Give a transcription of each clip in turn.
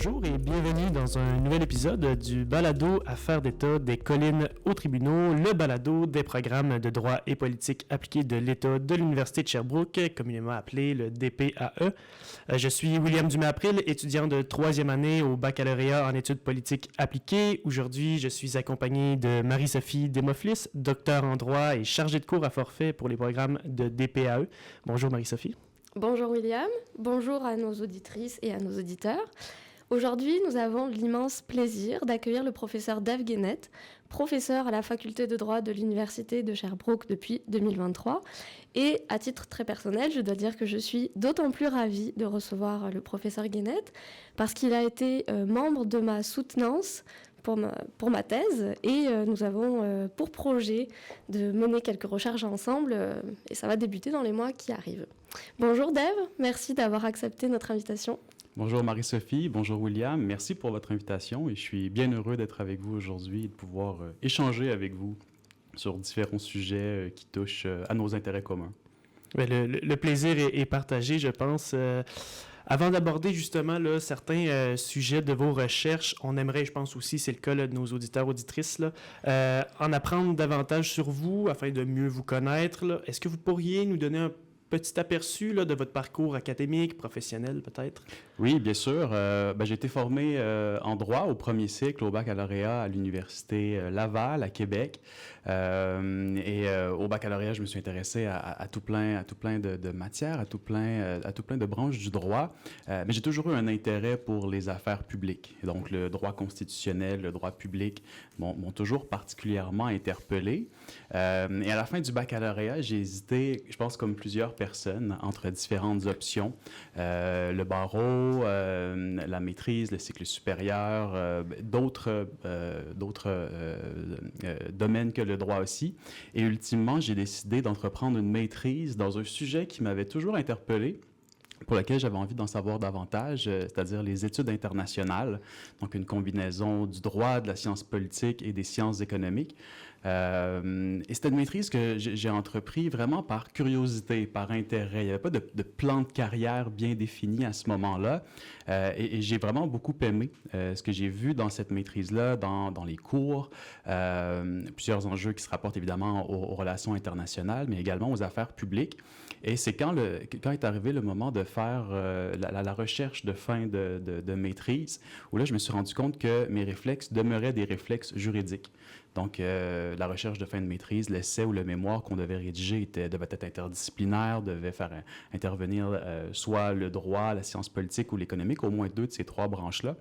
Bonjour et bienvenue dans un nouvel épisode du balado Affaires d'État des collines aux tribunaux, le balado des programmes de droit et politique appliqués de l'État de l'Université de Sherbrooke, communément appelé le DPAE. Je suis William Dumais-April, étudiant de troisième année au baccalauréat en études politiques appliquées. Aujourd'hui, je suis accompagné de Marie-Sophie Demoflis, docteur en droit et chargée de cours à forfait pour les programmes de DPAE. Bonjour Marie-Sophie. Bonjour William, bonjour à nos auditrices et à nos auditeurs. Aujourd'hui, nous avons l'immense plaisir d'accueillir le professeur Dave Guénette, professeur à la faculté de droit de l'Université de Sherbrooke depuis 2023. Et à titre très personnel, je dois dire que je suis d'autant plus ravie de recevoir le professeur Guénette parce qu'il a été membre de ma soutenance pour ma thèse et nous avons pour projet de mener quelques recherches ensemble et ça va débuter dans les mois qui arrivent. Bonjour Dave, merci d'avoir accepté notre invitation. Bonjour Marie-Sophie, bonjour William, merci pour votre invitation et je suis bien heureux d'être avec vous aujourd'hui et de pouvoir échanger avec vous sur différents sujets qui touchent à nos intérêts communs. Le plaisir est partagé, je pense. Avant d'aborder justement là, certains sujets de vos recherches, on aimerait, je pense aussi, c'est le cas là, de nos auditeurs, auditrices, là, en apprendre davantage sur vous afin de mieux vous connaître. Là. Est-ce que vous pourriez nous donner un petit aperçu là, de votre parcours académique, professionnel peut-être? Oui, bien sûr. J'ai été formé en droit au premier cycle, au baccalauréat à l'Université Laval à Québec. Au baccalauréat, je me suis intéressé à tout plein de matières, à tout plein de branches du droit. Mais j'ai toujours eu un intérêt pour les affaires publiques. Et donc, le droit constitutionnel, le droit public m'ont toujours particulièrement interpellé. Et à la fin du baccalauréat, j'ai hésité, je pense comme plusieurs personnes, entre différentes options. Le barreau, la maîtrise, le cycle supérieur, d'autres domaines que le droit aussi. Et ultimement, j'ai décidé d'entreprendre une maîtrise dans un sujet qui m'avait toujours interpellé, pour lequel j'avais envie d'en savoir davantage, c'est-à-dire les études internationales, donc une combinaison du droit, de la science politique et des sciences économiques. Et c'était une maîtrise que j'ai entrepris vraiment par curiosité, par intérêt. Il n'y avait pas de plan de carrière bien défini à ce moment-là. Et j'ai vraiment beaucoup aimé ce que j'ai vu dans cette maîtrise-là, dans les cours, plusieurs enjeux qui se rapportent évidemment aux relations internationales, mais également aux affaires publiques. Et c'est quand est arrivé le moment de faire la recherche de fin de maîtrise, où là, je me suis rendu compte que mes réflexes demeuraient des réflexes juridiques. Donc, la recherche de fin de maîtrise, l'essai ou le mémoire qu'on devait rédiger devait être interdisciplinaire, devait faire intervenir soit le droit, la science politique ou l'économique, au moins deux de ces trois branches-là.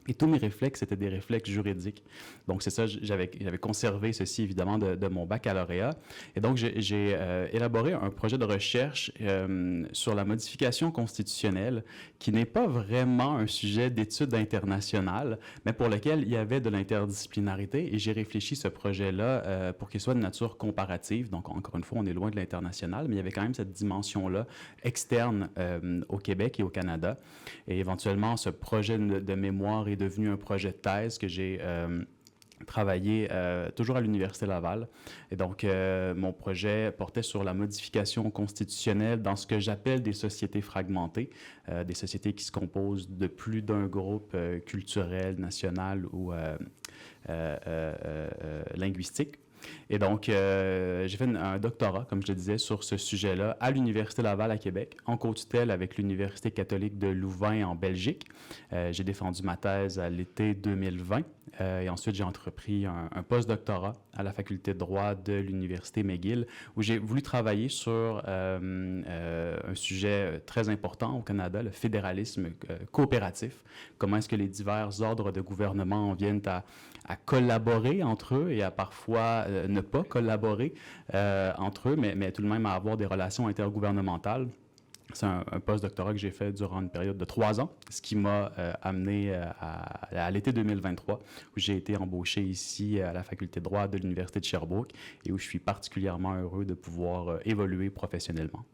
Et tous mes réflexes étaient des réflexes juridiques. Donc, c'est ça, j'avais conservé ceci, évidemment, de mon baccalauréat. Et donc, j'ai élaboré un projet de recherche sur la modification constitutionnelle, qui n'est pas vraiment un sujet d'étude internationale, mais pour lequel il y avait de l'interdisciplinarité. Et j'ai réfléchi ce projet-là pour qu'il soit de nature comparative. Donc, encore une fois, on est loin de l'international, mais il y avait quand même cette dimension-là externe au Québec et au Canada. Et éventuellement, ce projet de mémoire est devenu un projet de thèse que j'ai travaillé toujours à l'Université Laval. Et donc, mon projet portait sur la modification constitutionnelle dans ce que j'appelle des sociétés fragmentées, des sociétés qui se composent de plus d'un groupe culturel, national ou linguistique. Et donc, j'ai fait un doctorat, comme je le disais, sur ce sujet-là à l'Université Laval à Québec, en co-tutelle avec l'Université catholique de Louvain en Belgique. J'ai défendu ma thèse à l'été 2020 et ensuite j'ai entrepris un post-doctorat à la faculté de droit de l'Université McGill où j'ai voulu travailler sur un sujet très important au Canada, le fédéralisme coopératif. Comment est-ce que les divers ordres de gouvernement viennent à collaborer entre eux et à parfois ne pas collaborer entre eux, mais tout de même à avoir des relations intergouvernementales. C'est un post-doctorat que j'ai fait durant une période de 3 ans, ce qui m'a amené à l'été 2023, où j'ai été embauché ici à la faculté de droit de l'Université de Sherbrooke et où je suis particulièrement heureux de pouvoir évoluer professionnellement.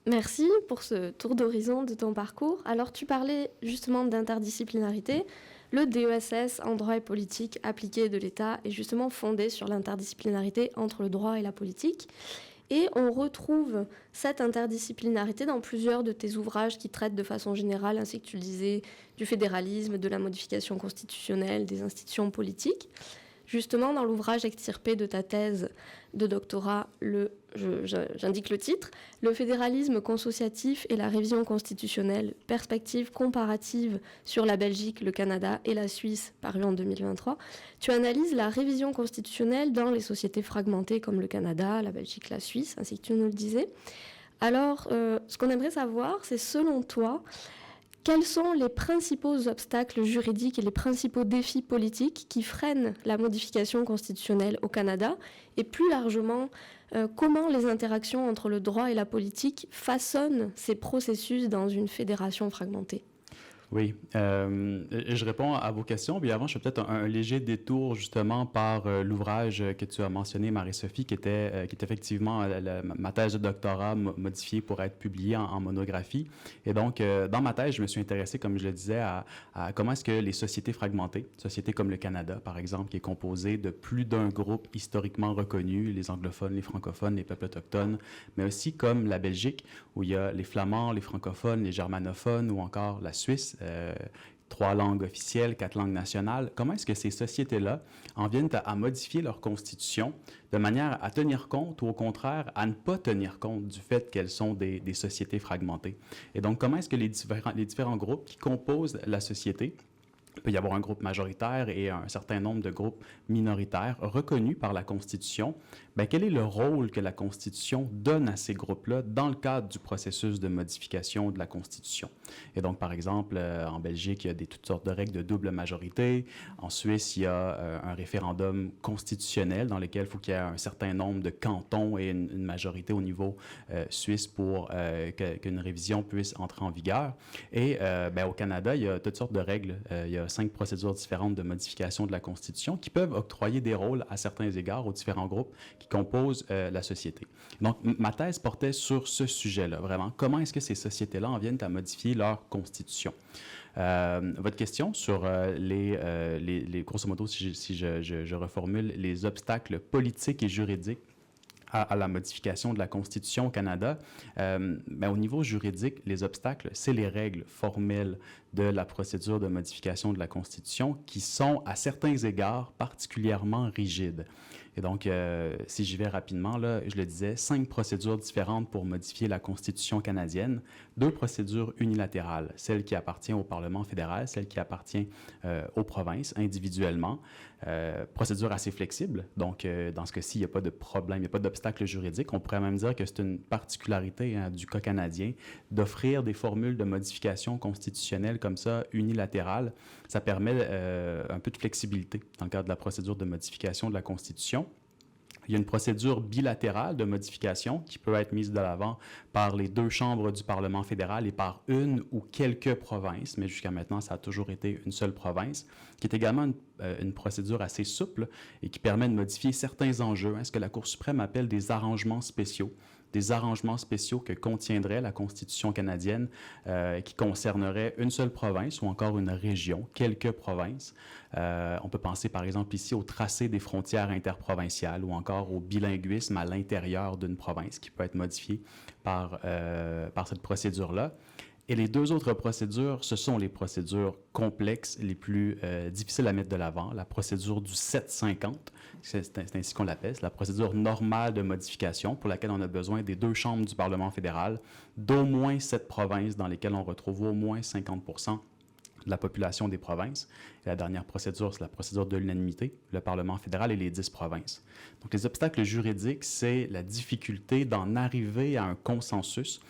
Merci pour ce tour d'horizon de ton parcours. Alors, tu parlais justement d'interdisciplinarité. Le DESS en droit et politique appliqué de l'État est justement fondé sur l'interdisciplinarité entre le droit et la politique. Et on retrouve cette interdisciplinarité dans plusieurs de tes ouvrages qui traitent de façon générale, ainsi que tu le disais, du fédéralisme, de la modification constitutionnelle, des institutions politiques. Justement, dans l'ouvrage extirpé de ta thèse de doctorat, j'indique le titre, « Le fédéralisme consociatif et la révision constitutionnelle, perspective comparative sur la Belgique, le Canada et la Suisse », paru en 2023, tu analyses la révision constitutionnelle dans les sociétés fragmentées comme le Canada, la Belgique, la Suisse, ainsi que tu nous le disais. Alors, ce qu'on aimerait savoir, c'est selon toi, quels sont les principaux obstacles juridiques et les principaux défis politiques qui freinent la modification constitutionnelle au Canada? Et plus largement, comment les interactions entre le droit et la politique façonnent ces processus dans une fédération fragmentée? Oui, je réponds à vos questions. Puis avant, je fais peut-être un léger détour justement par l'ouvrage que tu as mentionné, Marie-Sophie, qui était effectivement ma thèse de doctorat modifiée pour être publiée en monographie. Et donc, dans ma thèse, je me suis intéressé, comme je le disais, à comment est-ce que les sociétés fragmentées, sociétés comme le Canada, par exemple, qui est composé de plus d'un groupe historiquement reconnu, les anglophones, les francophones, les peuples autochtones, mais aussi comme la Belgique, où il y a les flamands, les francophones, les germanophones ou encore la Suisse, 3 langues officielles, 4 langues nationales. Comment est-ce que ces sociétés-là en viennent à modifier leur constitution de manière à tenir compte ou au contraire à ne pas tenir compte du fait qu'elles sont des sociétés fragmentées? Et donc, comment est-ce que les différents groupes qui composent la société, il peut y avoir un groupe majoritaire et un certain nombre de groupes minoritaires reconnus par la Constitution, bien, quel est le rôle que la Constitution donne à ces groupes-là dans le cadre du processus de modification de la Constitution? Et donc, par exemple, en Belgique, il y a toutes sortes de règles de double majorité. En Suisse, il y a un référendum constitutionnel dans lequel il faut qu'il y ait un certain nombre de cantons et une majorité au niveau suisse pour qu'une révision puisse entrer en vigueur. Et bien, au Canada, il y a toutes sortes de règles. Il y a 5 procédures différentes de modification de la Constitution qui peuvent octroyer des rôles à certains égards aux différents groupes qui composent la société. Donc, ma thèse portait sur ce sujet-là, vraiment. Comment est-ce que ces sociétés-là en viennent à modifier leur Constitution? Votre question sur grosso modo, si je reformule, les obstacles politiques et juridiques à la modification de la Constitution au Canada, au niveau juridique, les obstacles, c'est les règles formelles de la procédure de modification de la Constitution qui sont, à certains égards, particulièrement rigides. Et donc, si j'y vais rapidement, là, je le disais, 5 procédures différentes pour modifier la Constitution canadienne, 2 procédures unilatérales, celle qui appartient au Parlement fédéral, celle qui appartient aux provinces individuellement, procédure assez flexible. Donc, dans ce cas-ci, il n'y a pas de problème, il n'y a pas d'obstacle juridique. On pourrait même dire que c'est une particularité du cas canadien d'offrir des formules de modification constitutionnelle comme ça, unilatérales. Ça permet un peu de flexibilité dans le cadre de la procédure de modification de la Constitution. Il y a une procédure bilatérale de modification qui peut être mise de l'avant par les 2 chambres du Parlement fédéral et par une ou quelques provinces, mais jusqu'à maintenant, ça a toujours été une seule province, qui est également une procédure assez souple et qui permet de modifier certains enjeux, ce que la Cour suprême appelle des arrangements spéciaux que contiendrait la Constitution canadienne qui concernerait une seule province ou encore une région, quelques provinces. On peut penser par exemple ici au tracé des frontières interprovinciales ou encore au bilinguisme à l'intérieur d'une province qui peut être modifié par cette procédure-là. Et les 2 autres procédures, ce sont les procédures complexes, les plus difficiles à mettre de l'avant. La procédure du 750, c'est ainsi qu'on l'appelle, c'est la procédure normale de modification pour laquelle on a besoin des 2 chambres du Parlement fédéral, d'au moins 7 provinces dans lesquelles on retrouve au moins 50% de la population des provinces. Et la dernière procédure, c'est la procédure de l'unanimité, le Parlement fédéral et les 10 provinces. Donc, les obstacles juridiques, c'est la difficulté d'en arriver à un consensus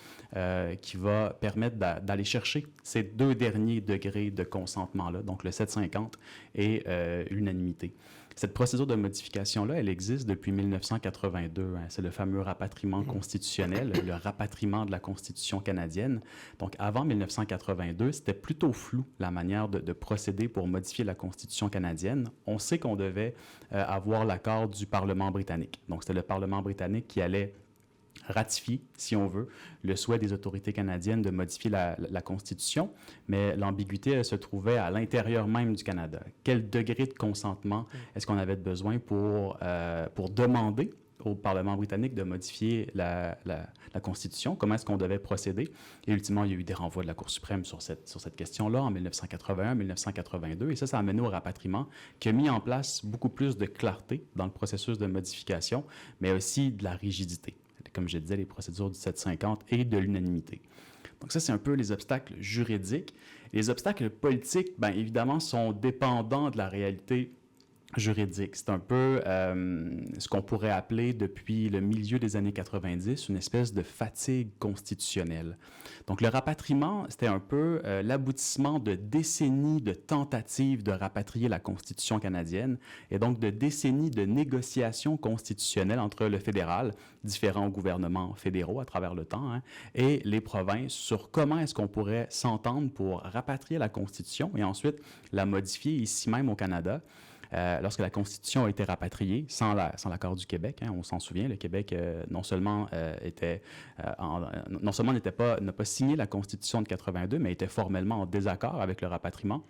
qui va permettre d'aller chercher ces 2 derniers degrés de consentement-là, donc le 750 et l'unanimité. Cette procédure de modification-là, elle existe depuis 1982. C'est le fameux rapatriement constitutionnel, le rapatriement de la Constitution canadienne. Donc, avant 1982, c'était plutôt flou la manière de procéder pour modifier la Constitution canadienne. On sait qu'on devait avoir l'accord du Parlement britannique. Donc, c'était le Parlement britannique qui allait ratifier, si on veut, le souhait des autorités canadiennes de modifier la Constitution, mais l'ambiguïté, elle se trouvait à l'intérieur même du Canada. Quel degré de consentement est-ce qu'on avait besoin pour demander au Parlement britannique de modifier la Constitution, comment est-ce qu'on devait procéder. Et ultimement, il y a eu des renvois de la Cour suprême sur cette question-là en 1981, 1982, et ça a mené au rapatriement qui a mis en place beaucoup plus de clarté dans le processus de modification, mais aussi de la rigidité. Comme je disais, les procédures du 750 et de l'unanimité. Donc ça, c'est un peu les obstacles juridiques. Les obstacles politiques, bien évidemment, sont dépendants de la réalité juridique. C'est un peu ce qu'on pourrait appeler depuis le milieu des années 90 une espèce de fatigue constitutionnelle. Donc le rapatriement, c'était un peu l'aboutissement de décennies de tentatives de rapatrier la Constitution canadienne et donc de décennies de négociations constitutionnelles entre le fédéral, différents gouvernements fédéraux à travers le temps, et les provinces sur comment est-ce qu'on pourrait s'entendre pour rapatrier la Constitution et ensuite la modifier ici même au Canada. Lorsque la Constitution a été rapatriée, sans l'accord du Québec, on s'en souvient, le Québec non seulement n'a pas signé la Constitution de 82, mais était formellement en désaccord avec le rapatriement.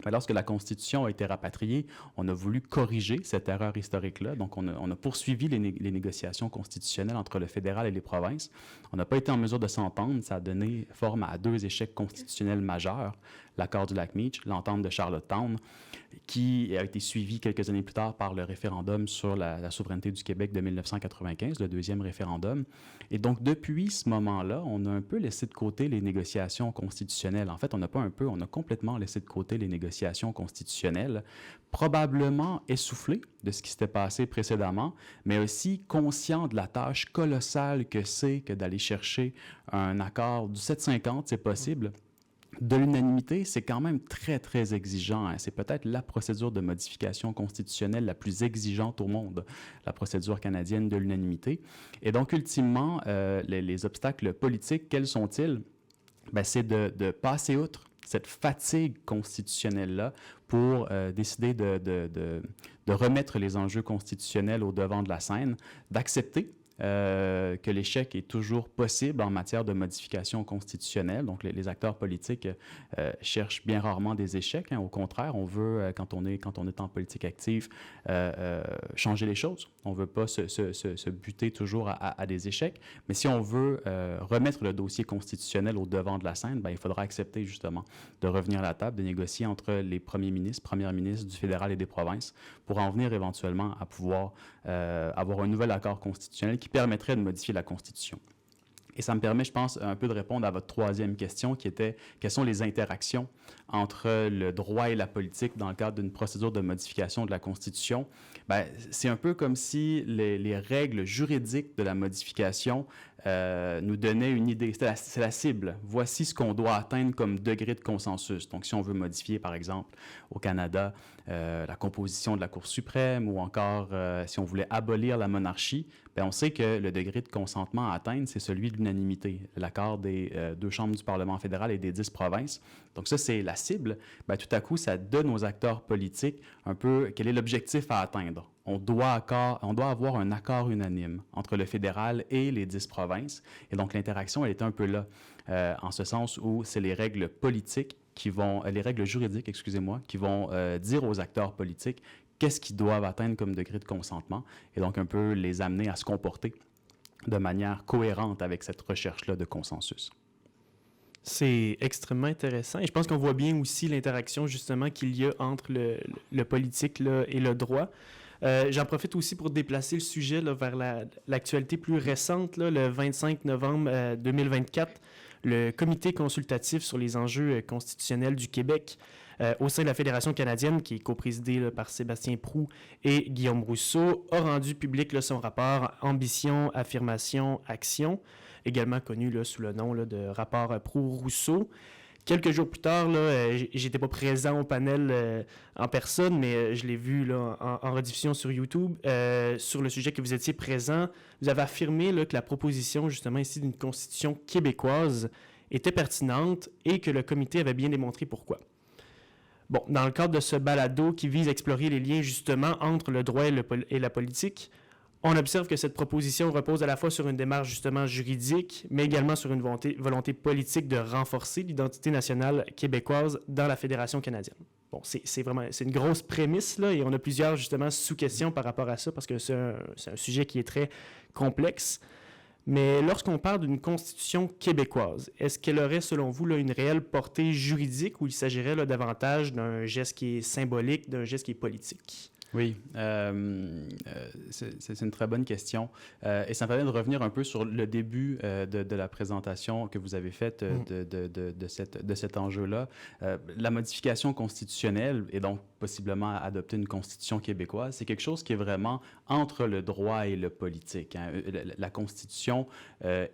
Mais lorsque la Constitution a été rapatriée, on a voulu corriger cette erreur historique-là. Donc, on a poursuivi les négociations constitutionnelles entre le fédéral et les provinces. On n'a pas été en mesure de s'entendre. Ça a donné forme à 2 échecs constitutionnels majeurs, l'accord du Lac-Meach, l'entente de Charlottetown, qui a été suivi quelques années plus tard par le référendum sur la souveraineté du Québec de 1995, le 2e référendum. Et donc, depuis ce moment-là, on a un peu laissé de côté les négociations constitutionnelles. En fait, on a complètement laissé de côté les négociations constitutionnelles, probablement essoufflés de ce qui s'était passé précédemment, mais aussi conscient de la tâche colossale que c'est que d'aller chercher un accord du 750, c'est possible. De l'unanimité, c'est quand même très, très exigeant. C'est peut-être la procédure de modification constitutionnelle la plus exigeante au monde, la procédure canadienne de l'unanimité. Et donc, ultimement, les obstacles politiques, quels sont-ils? Bien, c'est de passer outre cette fatigue constitutionnelle-là pour décider de remettre les enjeux constitutionnels au devant de la scène, d'accepter que l'échec est toujours possible en matière de modification constitutionnelle. Donc, les acteurs politiques cherchent bien rarement des échecs. Au contraire, on veut, quand on est en politique active, changer les choses. On ne veut pas se buter toujours à des échecs. Mais si on veut remettre le dossier constitutionnel au devant de la scène, bien, il faudra accepter justement de revenir à la table, de négocier entre les premières ministres du fédéral et des provinces pour en venir éventuellement à pouvoir avoir un nouvel accord constitutionnel qui permettrait de modifier la Constitution. Et ça me permet, je pense, un peu de répondre à votre 3e question, qui était quelles sont les interactions entre le droit et la politique dans le cadre d'une procédure de modification de la Constitution. Bien, c'est un peu comme si les règles juridiques de la modification nous donnaient une idée. C'est la cible. Voici ce qu'on doit atteindre comme degré de consensus. Donc, si on veut modifier, par exemple, au Canada, la composition de la Cour suprême ou encore si on voulait abolir la monarchie, bien, on sait que le degré de consentement à atteindre, c'est celui de l'unanimité, l'accord des 2 chambres du Parlement fédéral et des 10 provinces. Donc ça, c'est la cible. Bien, tout à coup, ça donne aux acteurs politiques un peu quel est l'objectif à atteindre. On doit avoir un accord unanime entre le fédéral et les 10 provinces. Et donc, l'interaction, elle est un peu là, en ce sens où c'est les règles politiques les règles juridiques, qui vont dire aux acteurs politiques qu'est-ce qu'ils doivent atteindre comme degré de consentement et donc un peu les amener à se comporter de manière cohérente avec cette recherche-là de consensus. C'est extrêmement intéressant et je pense qu'on voit bien aussi l'interaction justement qu'il y a entre le politique là, et le droit. J'en profite aussi pour déplacer le sujet là, vers l'actualité plus récente. Là, le 25 novembre 2024, le Comité consultatif sur les enjeux constitutionnels du Québec au sein de la Fédération canadienne, qui est coprésidée là, par Sébastien Proulx et Guillaume Rousseau, a rendu public là, son rapport « Ambition, affirmation, action », également connu là, sous le nom là, de rapport Proulx-Rousseau. Quelques jours plus tard, là, j'étais pas présent au panel en personne, mais je l'ai vu là, en rediffusion sur YouTube. Sur le sujet que vous étiez présent, vous avez affirmé là, que la proposition justement ici d'une constitution québécoise était pertinente et que le comité avait bien démontré pourquoi. Bon, dans le cadre de ce balado qui vise à explorer les liens justement entre le droit et la politique, on observe que cette proposition repose à la fois sur une démarche justement juridique, mais également sur une volonté politique de renforcer l'identité nationale québécoise dans la Fédération canadienne. bon, c'est une grosse prémisse, là, et on a plusieurs, justement, sous-questions par rapport à ça, parce que c'est un sujet qui est très complexe. Mais lorsqu'on parle d'une constitution québécoise, est-ce qu'elle aurait, selon vous, là, une réelle portée juridique ou il s'agirait là, davantage d'un geste qui est symbolique, d'un geste qui est politique? Oui, c'est une très bonne question. Et ça me permet de revenir un peu sur le début de la présentation que vous avez faite de cet enjeu-là. La modification constitutionnelle et donc possiblement adopter une constitution québécoise, c'est quelque chose qui est vraiment entre le droit et le politique, hein. La constitution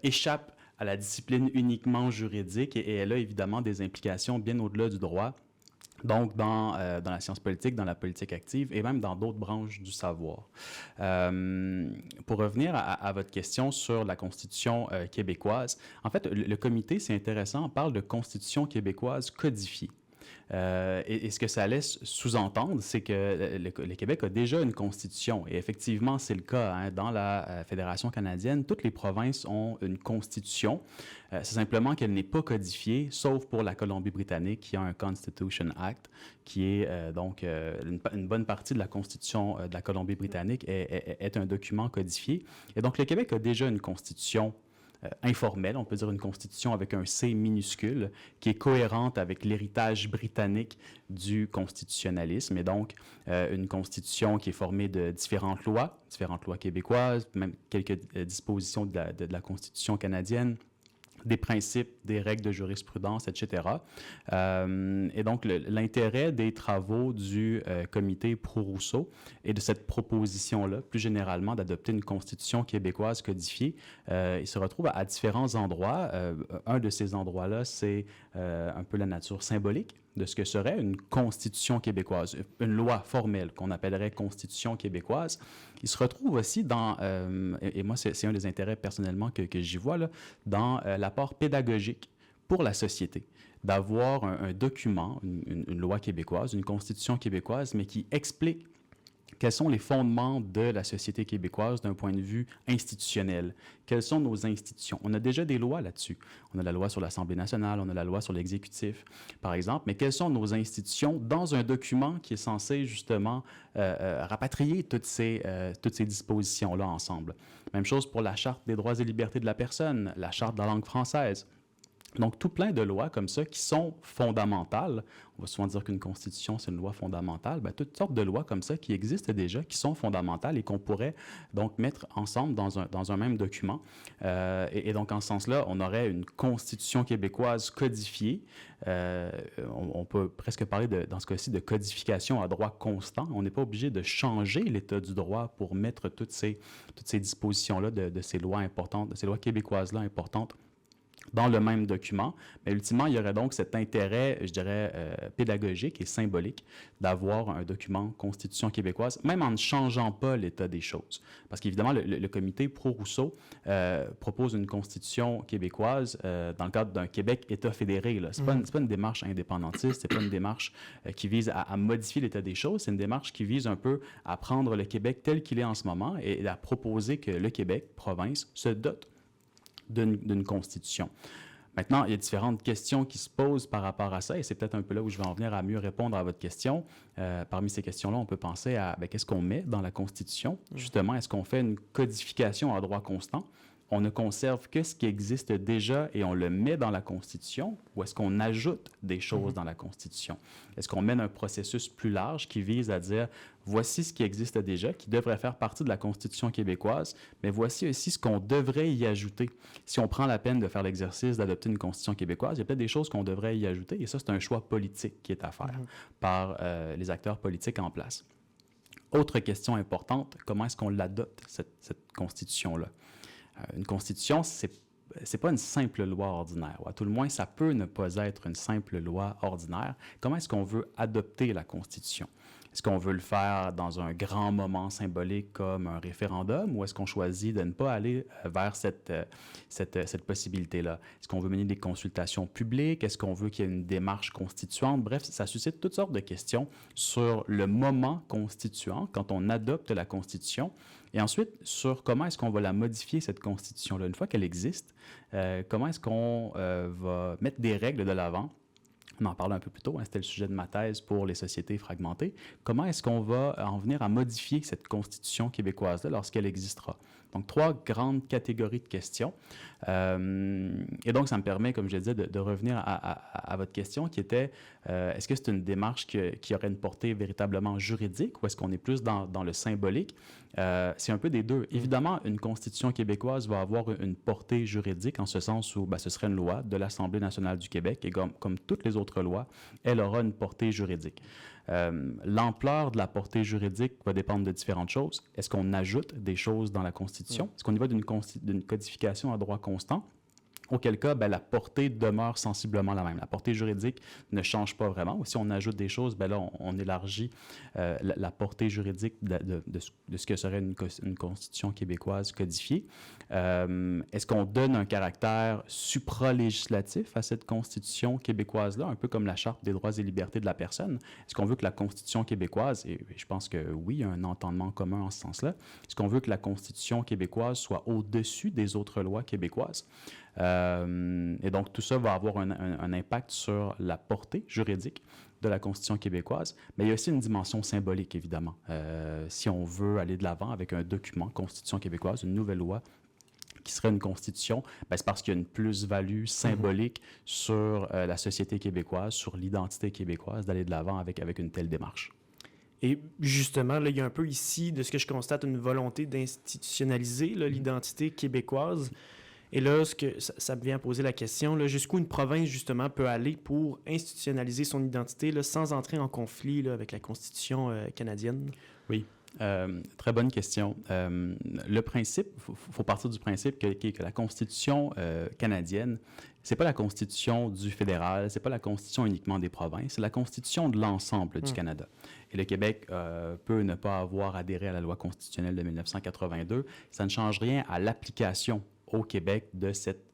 échappe à la discipline uniquement juridique et elle a évidemment des implications bien au-delà du droit. Donc, dans la science politique, dans la politique active et même dans d'autres branches du savoir. Pour revenir à votre question sur la Constitution québécoise, en fait, le comité, c'est intéressant, on parle de Constitution québécoise codifiée. Et ce que ça laisse sous-entendre, c'est que le Québec a déjà une constitution. Et effectivement, c'est le cas. Hein. Dans la Fédération canadienne, toutes les provinces ont une constitution. C'est simplement qu'elle n'est pas codifiée, sauf pour la Colombie-Britannique, qui a un Constitution Act, qui est donc une bonne partie de la constitution de la Colombie-Britannique est un document codifié. Et donc, le Québec a déjà une constitution informelle, on peut dire une constitution avec un C minuscule, qui est cohérente avec l'héritage britannique du constitutionnalisme, et donc une constitution qui est formée de différentes lois québécoises, même quelques dispositions de la constitution canadienne, des principes, des règles de jurisprudence, etc. Et donc, l'intérêt des travaux du comité Proulx-Rousseau et de cette proposition-là, plus généralement, d'adopter une constitution québécoise codifiée, il se retrouve à différents endroits. Un de ces endroits-là, c'est un peu la nature symbolique de ce que serait une constitution québécoise, une loi formelle qu'on appellerait constitution québécoise. Il se retrouve aussi dans, et moi c'est un des intérêts personnellement que j'y vois, là, dans l'apport pédagogique pour la société, d'avoir un document, une loi québécoise, une constitution québécoise, mais qui explique quels sont les fondements de la société québécoise d'un point de vue institutionnel? Quelles sont nos institutions? On a déjà des lois là-dessus. On a la loi sur l'Assemblée nationale, on a la loi sur l'exécutif, par exemple. Mais quelles sont nos institutions dans un document qui est censé justement rapatrier toutes ces dispositions-là ensemble? Même chose pour la Charte des droits et libertés de la personne, la Charte de la langue française. Donc, tout plein de lois comme ça qui sont fondamentales. On va souvent dire qu'une constitution, c'est une loi fondamentale. Bien, toutes sortes de lois comme ça qui existent déjà, qui sont fondamentales et qu'on pourrait donc mettre ensemble dans un même document. Et donc, en ce sens-là, on aurait une constitution québécoise codifiée. On peut presque parler, dans ce cas-ci, de codification à droit constant. On n'est pas obligé de changer l'état du droit pour mettre toutes ces dispositions-là de ces lois importantes, de ces lois québécoises-là importantes dans le même document. Mais ultimement, il y aurait donc cet intérêt, je dirais, pédagogique et symbolique d'avoir un document Constitution québécoise, même en ne changeant pas l'état des choses. Parce qu'évidemment, le comité Proulx-Rousseau propose une Constitution québécoise dans le cadre d'un Québec État fédéré. Ce n'est pas une démarche indépendantiste, ce n'est pas une démarche qui vise à modifier l'état des choses, c'est une démarche qui vise un peu à prendre le Québec tel qu'il est en ce moment et à proposer que le Québec, province, se dote d'une constitution. Maintenant, il y a différentes questions qui se posent par rapport à ça, et c'est peut-être un peu là où je vais en venir à mieux répondre à votre question. Parmi ces questions-là, on peut penser à qu'est-ce qu'on met dans la Constitution? Justement, est-ce qu'on fait une codification à droit constant? On ne conserve que ce qui existe déjà et on le met dans la Constitution, ou est-ce qu'on ajoute des choses dans la Constitution? Est-ce qu'on mène un processus plus large qui vise à dire voici ce qui existe déjà, qui devrait faire partie de la Constitution québécoise, mais voici aussi ce qu'on devrait y ajouter. Si on prend la peine de faire l'exercice d'adopter une Constitution québécoise, il y a peut-être des choses qu'on devrait y ajouter, et ça, c'est un choix politique qui est à faire par les acteurs politiques en place. Autre question importante, comment est-ce qu'on l'adopte, cette Constitution-là? Une constitution, c'est pas une simple loi ordinaire. À tout le moins, ça peut ne pas être une simple loi ordinaire. Comment est-ce qu'on veut adopter la Constitution? Est-ce qu'on veut le faire dans un grand moment symbolique comme un référendum ou est-ce qu'on choisit de ne pas aller vers cette possibilité-là? Est-ce qu'on veut mener des consultations publiques? Est-ce qu'on veut qu'il y ait une démarche constituante? Bref, ça suscite toutes sortes de questions sur le moment constituant quand on adopte la Constitution et ensuite sur comment est-ce qu'on va la modifier, cette Constitution-là. Une fois qu'elle existe, comment est-ce qu'on va mettre des règles de l'avant On en parlait un peu plus tôt, hein, c'était le sujet de ma thèse pour les sociétés fragmentées. Comment est-ce qu'on va en venir à modifier cette Constitution québécoise-là lorsqu'elle existera? Donc, 3 grandes catégories de questions. Et donc, ça me permet, comme je disais, de revenir à votre question qui était, est-ce que c'est une démarche qui aurait une portée véritablement juridique ou est-ce qu'on est plus dans le symbolique? C'est un peu des deux. Évidemment, une Constitution québécoise va avoir une portée juridique en ce sens où ce serait une loi de l'Assemblée nationale du Québec et comme toutes les autres lois, elle aura une portée juridique. L'ampleur de la portée juridique va dépendre de différentes choses. Est-ce qu'on ajoute des choses dans la Constitution? Est-ce qu'on y va d'une codification à droit constant? Auquel cas, la portée demeure sensiblement la même. La portée juridique ne change pas vraiment. Ou si on ajoute des choses, là, on élargit la portée juridique de ce que serait une Constitution québécoise codifiée. Est-ce qu'on donne un caractère supralégislatif à cette Constitution québécoise-là, un peu comme la Charte des droits et libertés de la personne? Est-ce qu'on veut que la Constitution québécoise, et je pense que oui, il y a un entendement commun en ce sens-là, est-ce qu'on veut que la Constitution québécoise soit au-dessus des autres lois québécoises? Et donc, tout ça va avoir un impact sur la portée juridique de la Constitution québécoise, mais il y a aussi une dimension symbolique, évidemment. Si on veut aller de l'avant avec un document, Constitution québécoise, une nouvelle loi, qui serait une constitution, c'est parce qu'il y a une plus-value symbolique sur la société québécoise, sur l'identité québécoise, d'aller de l'avant avec une telle démarche. Et justement, là, il y a un peu ici, de ce que je constate, une volonté d'institutionnaliser l'identité québécoise. Et là, ça me vient à poser la question, là, jusqu'où une province, justement, peut aller pour institutionnaliser son identité là, sans entrer en conflit là, avec la Constitution canadienne? Oui, très bonne question. Le principe, il faut partir du principe que la Constitution canadienne, c'est pas la Constitution du fédéral, c'est pas la Constitution uniquement des provinces, c'est la Constitution de l'ensemble du Canada. Et le Québec peut ne pas avoir adhéré à la loi constitutionnelle de 1982. Ça ne change rien à l'application au Québec de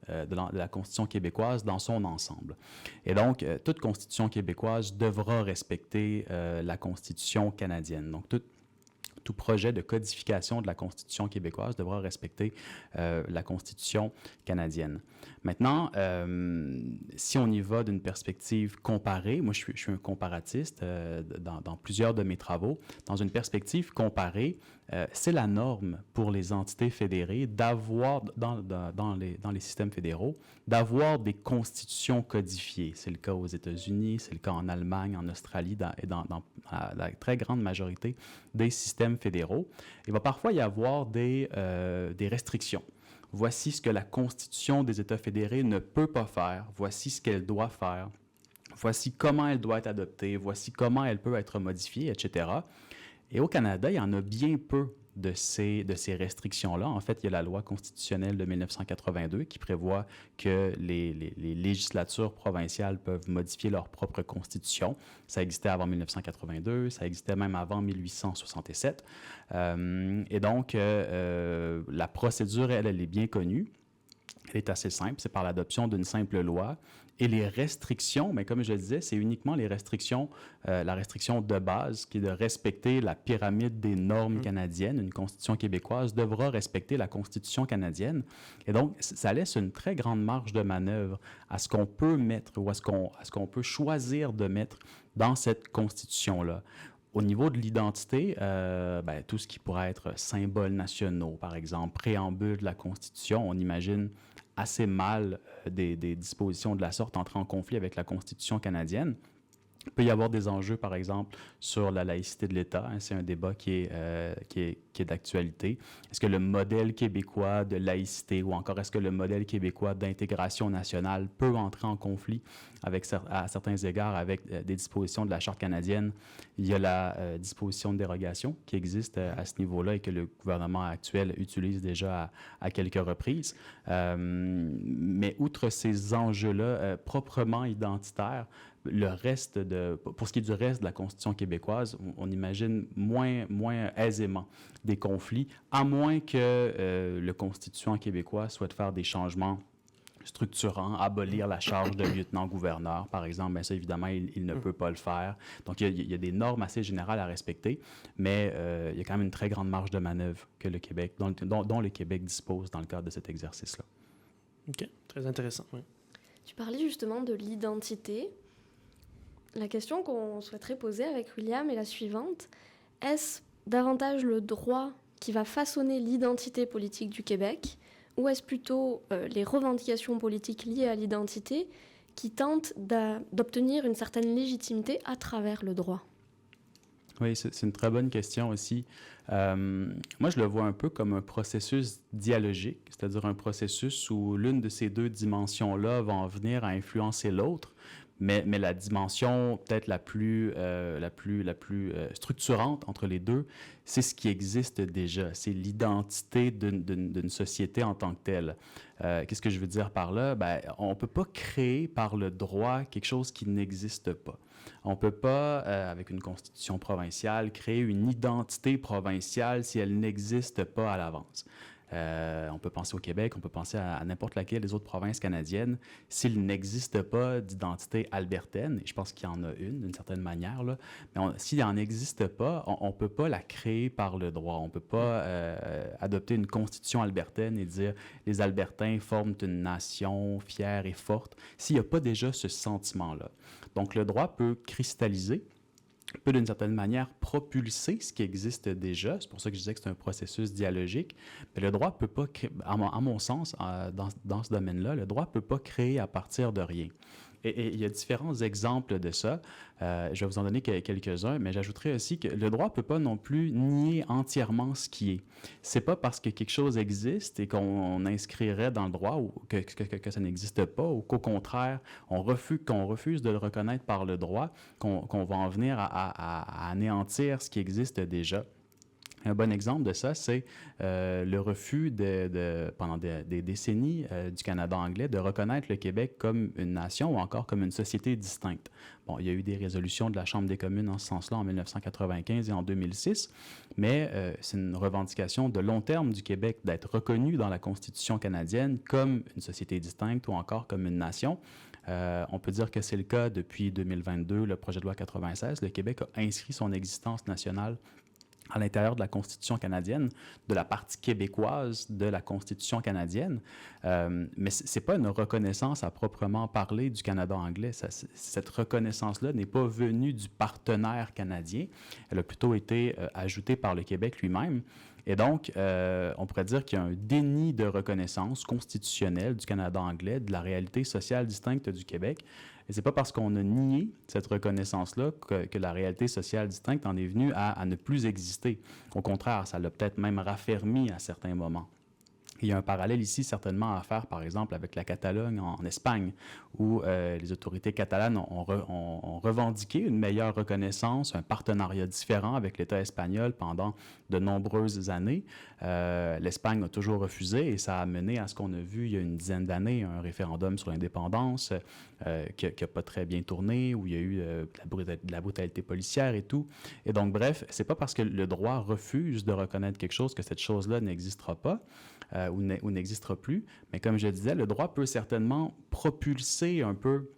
la Constitution québécoise dans son ensemble. Et donc, toute Constitution québécoise devra respecter la Constitution canadienne. Donc, tout projet de codification de la Constitution québécoise devra respecter la Constitution canadienne. Maintenant, si on y va d'une perspective comparée, moi je suis un comparatiste dans plusieurs de mes travaux, dans une perspective comparée, c'est la norme pour les entités fédérées d'avoir, dans les systèmes fédéraux, d'avoir des constitutions codifiées. C'est le cas aux États-Unis, c'est le cas en Allemagne, en Australie et dans la très grande majorité des systèmes fédéraux. Il va parfois y avoir des restrictions. Voici ce que la Constitution des États fédérés ne peut pas faire. Voici ce qu'elle doit faire. Voici comment elle doit être adoptée. Voici comment elle peut être modifiée, etc. Et au Canada, il y en a bien peu de ces restrictions-là. En fait, il y a la loi constitutionnelle de 1982 qui prévoit que les législatures provinciales peuvent modifier leur propre constitution. Ça existait avant 1982, ça existait même avant 1867. Et donc, la procédure, elle est bien connue. Elle est assez simple, c'est par l'adoption d'une simple loi. Et les restrictions, mais comme je le disais, c'est uniquement les restrictions, la restriction de base qui est de respecter la pyramide des normes canadiennes. Une constitution québécoise devra respecter la constitution canadienne. Et donc, ça laisse une très grande marge de manœuvre à ce qu'on peut mettre ou à ce qu'on peut choisir de mettre dans cette constitution-là. Au niveau de l'identité, tout ce qui pourrait être symboles nationaux, par exemple, préambule de la Constitution, on imagine assez mal des dispositions de la sorte entrer en conflit avec la Constitution canadienne. Il peut y avoir des enjeux, par exemple, sur la laïcité de l'État. C'est un débat qui est d'actualité. Est-ce que le modèle québécois de laïcité ou encore est-ce que le modèle québécois d'intégration nationale peut entrer en conflit à certains égards avec des dispositions de la Charte canadienne? Il y a la disposition de dérogation qui existe à ce niveau-là et que le gouvernement actuel utilise déjà à quelques reprises. Mais outre ces enjeux-là proprement identitaires, pour ce qui est du reste de la Constitution québécoise, on imagine moins aisément des conflits, à moins que le constituant québécois souhaite faire des changements structurants, abolir la charge de lieutenant-gouverneur, par exemple. Bien, ça, évidemment, il ne peut pas le faire. Donc, il y a des normes assez générales à respecter, mais il y a quand même une très grande marge de manœuvre que le Québec, dont le Québec dispose dans le cadre de cet exercice-là. OK, très intéressant. Oui. Tu parlais justement de l'identité. La question qu'on souhaiterait poser avec William est la suivante. Est-ce davantage le droit qui va façonner l'identité politique du Québec, ou est-ce plutôt les revendications politiques liées à l'identité qui tentent d'obtenir une certaine légitimité à travers le droit? Oui, c'est une très bonne question aussi. Moi, je le vois un peu comme un processus dialogique, c'est-à-dire un processus où l'une de ces deux dimensions-là va en venir à influencer l'autre, mais la dimension peut-être la plus structurante entre les deux, c'est ce qui existe déjà, c'est l'identité d'une société en tant que telle. Qu'est-ce que je veux dire par là? Ben, on ne peut pas créer par le droit quelque chose qui n'existe pas. On ne peut pas, avec une constitution provinciale, créer une identité provinciale si elle n'existe pas à l'avance. On peut penser au Québec, on peut penser à n'importe laquelle des autres provinces canadiennes. S'il n'existe pas d'identité albertaine, et je pense qu'il y en a une d'une certaine manière, là, mais s'il n'en existe pas, on ne peut pas la créer par le droit. On ne peut pas adopter une constitution albertaine et dire les Albertains forment une nation fière et forte s'il n'y a pas déjà ce sentiment-là. Donc le droit peut cristalliser, peut d'une certaine manière propulser ce qui existe déjà. C'est pour ça que je disais que c'est un processus dialogique. Mais le droit ne peut pas, à mon sens, dans ce domaine-là, le droit ne peut pas créer à partir de rien. Et il y a différents exemples de ça. Je vais vous en donner quelques-uns, mais j'ajouterais aussi que le droit ne peut pas non plus nier entièrement ce qui est. C'est pas parce que quelque chose existe et qu'on inscrirait dans le droit ou que ça n'existe pas, ou qu'au contraire, qu'on refuse de le reconnaître par le droit, qu'on va en venir à anéantir ce qui existe déjà. Un bon exemple de ça, c'est le refus pendant des décennies du Canada anglais de reconnaître le Québec comme une nation ou encore comme une société distincte. Bon, il y a eu des résolutions de la Chambre des communes en ce sens-là en 1995 et en 2006, mais c'est une revendication de long terme du Québec d'être reconnu dans la Constitution canadienne comme une société distincte ou encore comme une nation. On peut dire que c'est le cas depuis 2022, le projet de loi 96. Le Québec a inscrit son existence nationale à l'intérieur de la Constitution canadienne, de la partie québécoise de la Constitution canadienne. Mais ce n'est pas une reconnaissance à proprement parler du Canada anglais. Cette reconnaissance-là n'est pas venue du partenaire canadien. Elle a plutôt été ajoutée par le Québec lui-même. Et donc, on pourrait dire qu'il y a un déni de reconnaissance constitutionnelle du Canada anglais, de la réalité sociale distincte du Québec. Et ce n'est pas parce qu'on a nié cette reconnaissance-là que la réalité sociale distincte en est venue à ne plus exister. Au contraire, ça l'a peut-être même raffermi à certains moments. Il y a un parallèle ici certainement à faire, par exemple, avec la Catalogne en Espagne, où les autorités catalanes ont revendiqué une meilleure reconnaissance, un partenariat différent avec l'État espagnol pendant de nombreuses années. L'Espagne a toujours refusé et ça a mené à ce qu'on a vu il y a une dizaine d'années, un référendum sur l'indépendance qui n'a pas très bien tourné, où il y a eu de la brutalité policière et tout. Et donc, bref, c'est pas parce que le droit refuse de reconnaître quelque chose que cette chose-là n'existera pas. Ou n'existera plus. Mais comme je disais, le droit peut certainement propulser un peu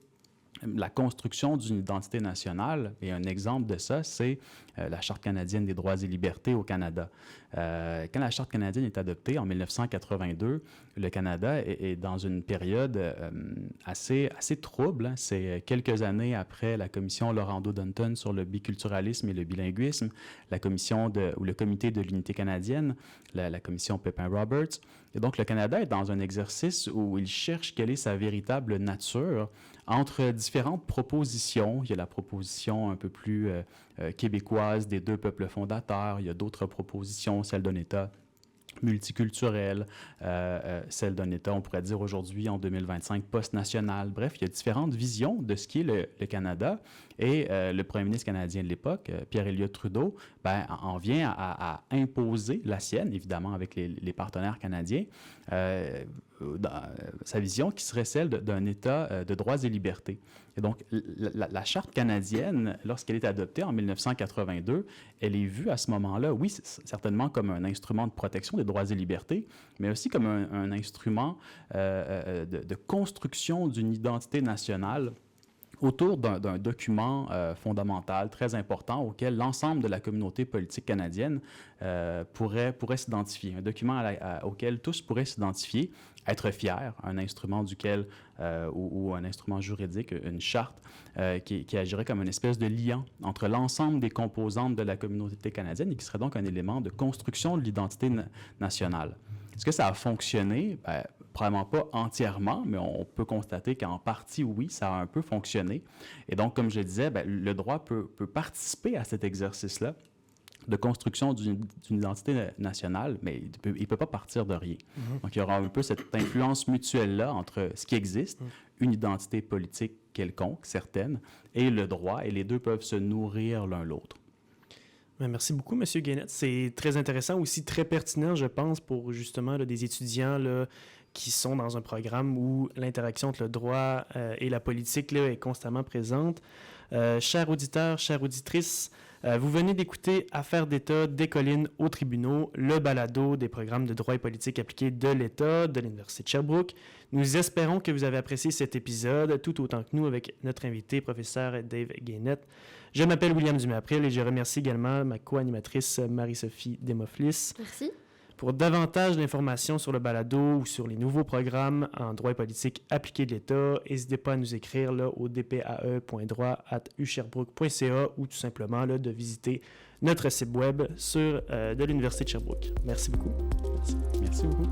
la construction d'une identité nationale. Et un exemple de ça, c'est la Charte canadienne des droits et libertés au Canada. Quand la Charte canadienne est adoptée en 1982, le Canada est dans une période assez trouble. C'est quelques années après la commission Laurando-Dunton sur le biculturalisme et le bilinguisme, le comité de l'unité canadienne, la commission Pépin-Roberts. Et donc, le Canada est dans un exercice où il cherche quelle est sa véritable nature entre différentes propositions. Il y a la proposition un peu plus québécoise des deux peuples fondateurs. Il y a d'autres propositions, celle d'un État multiculturel, celle d'un État, on pourrait dire aujourd'hui, en 2025, post-national. Bref, il y a différentes visions de ce qu'est le Canada. Et le premier ministre canadien de l'époque, Pierre Elliott Trudeau, en vient à imposer la sienne, évidemment, avec les partenaires canadiens, sa vision qui serait celle d'un État de droits et libertés. Et donc, la Charte canadienne, lorsqu'elle est adoptée en 1982, elle est vue à ce moment-là, oui, certainement comme un instrument de protection des droits et libertés, mais aussi comme un instrument de construction d'une identité nationale autour d'un document fondamental très important auquel l'ensemble de la communauté politique canadienne pourrait s'identifier, un document auquel tous pourraient s'identifier, être fiers, un instrument duquel, ou un instrument juridique, une charte qui agirait comme une espèce de liant entre l'ensemble des composantes de la communauté canadienne et qui serait donc un élément de construction de l'identité nationale. Est-ce que ça a fonctionné? Probablement pas entièrement, mais on peut constater qu'en partie, oui, ça a un peu fonctionné. Et donc, comme je le disais, le droit peut participer à cet exercice-là de construction d'une identité nationale, mais il ne peut pas partir de rien. Donc, il y aura un peu cette influence mutuelle-là entre ce qui existe, une identité politique quelconque, certaine, et le droit, et les deux peuvent se nourrir l'un l'autre. Merci beaucoup, M. Guénette. C'est très intéressant, aussi très pertinent, je pense, pour justement là, des étudiants là, qui sont dans un programme où l'interaction entre le droit et la politique là, est constamment présente. Chers auditeurs, chères auditrices, vous venez d'écouter Affaires d'État des collines aux tribunaux, le balado des programmes de droit et politique appliqués de l'État de l'Université de Sherbrooke. Nous espérons que vous avez apprécié cet épisode, tout autant que nous, avec notre invité, professeur Dave Guénette. Je m'appelle William Dumais-April et je remercie également ma co-animatrice Marie-Sophie Desmoflis. Merci. Pour davantage d'informations sur le balado ou sur les nouveaux programmes en droit et politique appliqués de l'État, n'hésitez pas à nous écrire là, au dpae.droit@usherbrooke.ca ou tout simplement là, de visiter notre site web de l'Université de Sherbrooke. Merci beaucoup. Merci beaucoup.